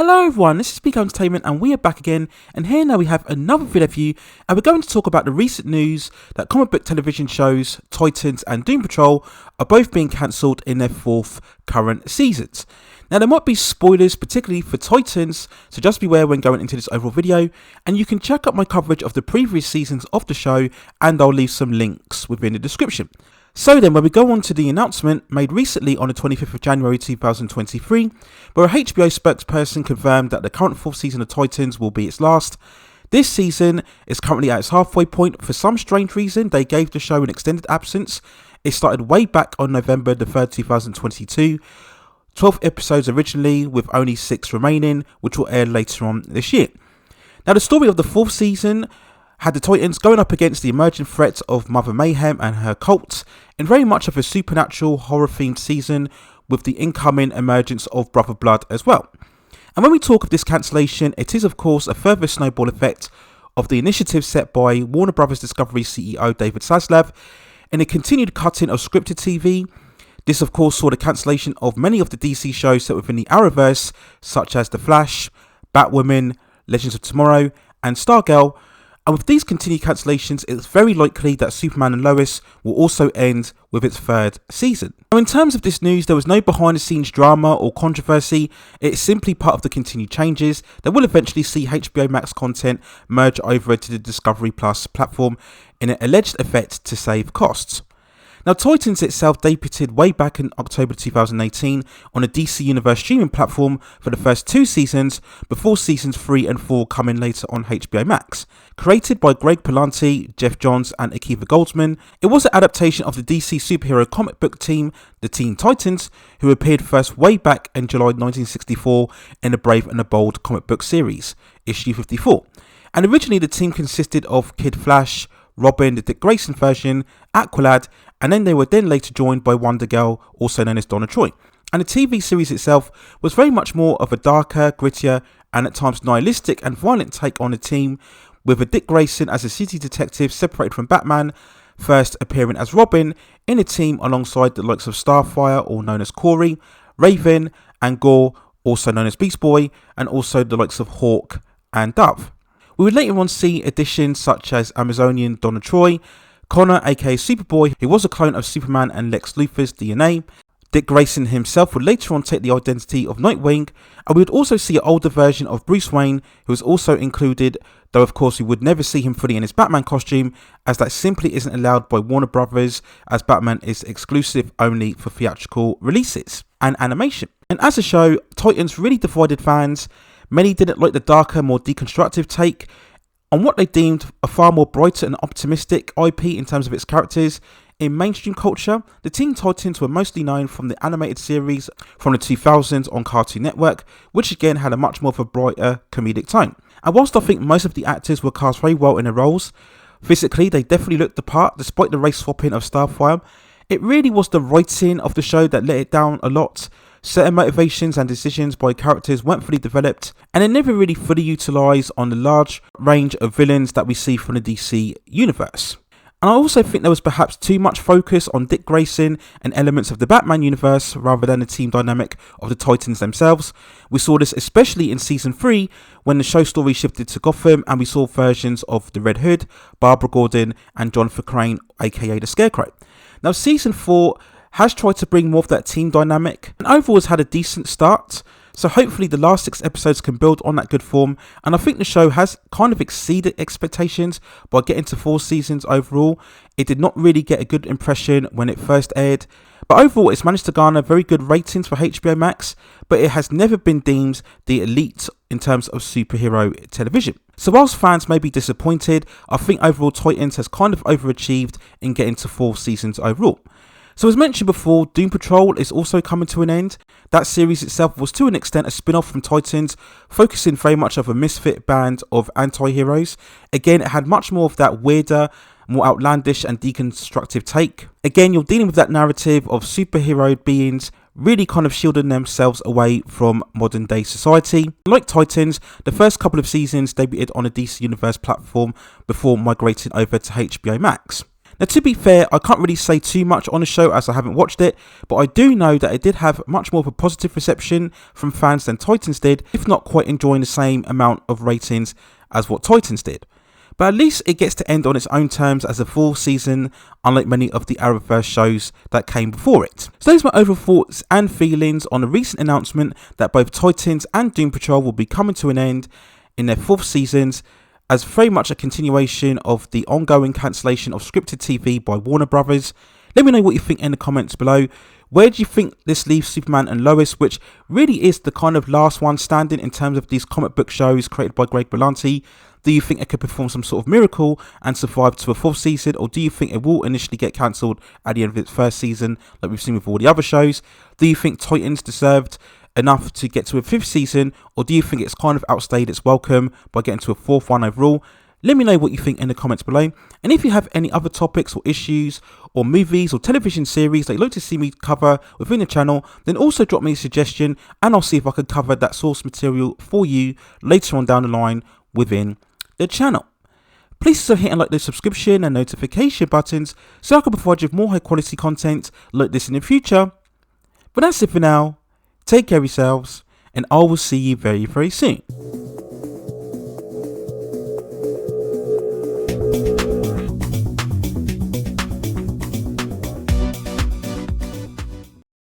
Hello everyone, this is Speak Entertainment and we are back again, and here now we have another video for you, and we're going to talk about the recent news that comic book television shows Titans and Doom Patrol are both being cancelled in their fourth current seasons. Now there might be spoilers, particularly for Titans, so just beware when going into this overall video, and you can check out my coverage of the previous seasons of the show, and I'll leave some links within the description. So then, when we go on to the announcement made recently on the 25th of January 2023, where a HBO spokesperson confirmed that the current fourth season of Titans will be its last. This season is currently at its halfway point. For some strange reason, they gave the show an extended absence. It started way back on November the 3rd, 2022. 12 episodes originally, with only 6 remaining, which will air later on this year. Now, the story of the fourth season had the Titans going up against the emerging threats of Mother Mayhem and her cult in very much of a supernatural horror-themed season, with the incoming emergence of Brother Blood as well. And when we talk of this cancellation, it is of course a further snowball effect of the initiative set by Warner Bros. Discovery CEO David Zaslav in a continued cutting of scripted TV. This of course saw the cancellation of many of the DC shows set within the Arrowverse, such as The Flash, Batwoman, Legends of Tomorrow and Stargirl. And with these continued cancellations, it's very likely that Superman and Lois will also end with its third season. Now, in terms of this news, there was no behind the scenes drama or controversy. It's simply part of the continued changes that will eventually see HBO Max content merge over to the Discovery Plus platform in an alleged effort to save costs. Now, Titans itself debuted way back in October 2018 on a DC Universe streaming platform for the first 2 seasons, before seasons 3 and 4 coming later on HBO Max. Created by Greg Berlanti, Jeff Johns and Akiva Goldsman, it was an adaptation of the DC superhero comic book team, the Teen Titans, who appeared first way back in July 1964 in the Brave and the Bold comic book series, issue 54. And originally the team consisted of Kid Flash, Robin, the Dick Grayson version, Aqualad, and then they were later joined by Wonder Girl, also known as Donna Troy. And the TV series itself was very much more of a darker, grittier, and at times nihilistic and violent take on the team, with a Dick Grayson as a city detective separated from Batman, first appearing as Robin in a team alongside the likes of Starfire, or known as Corey, Raven, and Gore, also known as Beast Boy, and also the likes of Hawk and Dove. We would later on see additions such as Amazonian Donna Troy, Connor aka Superboy, who was a clone of Superman and Lex Luthor's DNA. Dick Grayson himself would later on take the identity of Nightwing, and we would also see an older version of Bruce Wayne, who was also included, though of course we would never see him fully in his Batman costume, as that simply isn't allowed by Warner Bros., as Batman is exclusive only for theatrical releases and animation. And as a show, Titans really divided fans. Many didn't like the darker, more deconstructive take on what they deemed a far more brighter and optimistic IP in terms of its characters. In mainstream culture, the Teen Titans were mostly known from the animated series from the 2000s on Cartoon Network, which again had a much more of a brighter comedic tone. And whilst I think most of the actors were cast very well in their roles, physically they definitely looked the part despite the race swapping of Starfire. It really was the writing of the show that let it down a lot. Certain motivations and decisions by characters weren't fully developed, and they never really fully utilised on the large range of villains that we see from the DC universe. And I also think there was perhaps too much focus on Dick Grayson and elements of the Batman universe rather than the team dynamic of the Titans themselves. We saw this especially in season 3 when the show story shifted to Gotham and we saw versions of the Red Hood, Barbara Gordon and Jonathan Crane aka the Scarecrow. Now season 4 has tried to bring more of that team dynamic and overall has had a decent start. So hopefully the last 6 episodes can build on that good form, and I think the show has kind of exceeded expectations by getting to 4 seasons overall. It did not really get a good impression when it first aired, but overall it's managed to garner very good ratings for HBO Max, but it has never been deemed the elite in terms of superhero television. So whilst fans may be disappointed, I think overall Titans has kind of overachieved in getting to 4 seasons overall. So as mentioned before, Doom Patrol is also coming to an end. That series itself was to an extent a spin-off from Titans, focusing very much of a misfit band of anti-heroes. Again, it had much more of that weirder, more outlandish and deconstructive take. Again, you're dealing with that narrative of superhero beings really kind of shielding themselves away from modern day society. Like Titans, the first couple of seasons debuted on a DC Universe platform before migrating over to HBO Max. Now, to be fair, I can't really say too much on the show as I haven't watched it, but I do know that it did have much more of a positive reception from fans than Titans did, if not quite enjoying the same amount of ratings as what Titans did. But at least it gets to end on its own terms as a full season, unlike many of the Arrowverse shows that came before it. So those are my overall thoughts and feelings on the recent announcement that both Titans and Doom Patrol will be coming to an end in their 4th seasons, as very much a continuation of the ongoing cancellation of scripted TV by Warner Brothers. Let me know what you think in the comments below. Where do you think this leaves Superman and Lois, which really is the kind of last one standing in terms of these comic book shows created by Greg Berlanti? Do you think it could perform some sort of miracle and survive to a 4th season, or do you think it will initially get cancelled at the end of its 1st season like we've seen with all the other shows? Do you think Titans deserved enough to get to a 5th season, or do you think it's kind of outstayed its welcome by getting to a 4th one overall? Let me know what you think in the comments below. And if you have any other topics or issues or movies or television series that you'd like to see me cover within the channel, then also drop me a suggestion and I'll see if I can cover that source material for you later on down the line within the channel. Please also hit and like the subscription and notification buttons so I can provide you with more high quality content like this in the future. But that's it for now. Take care of yourselves, and I will see you very, very soon.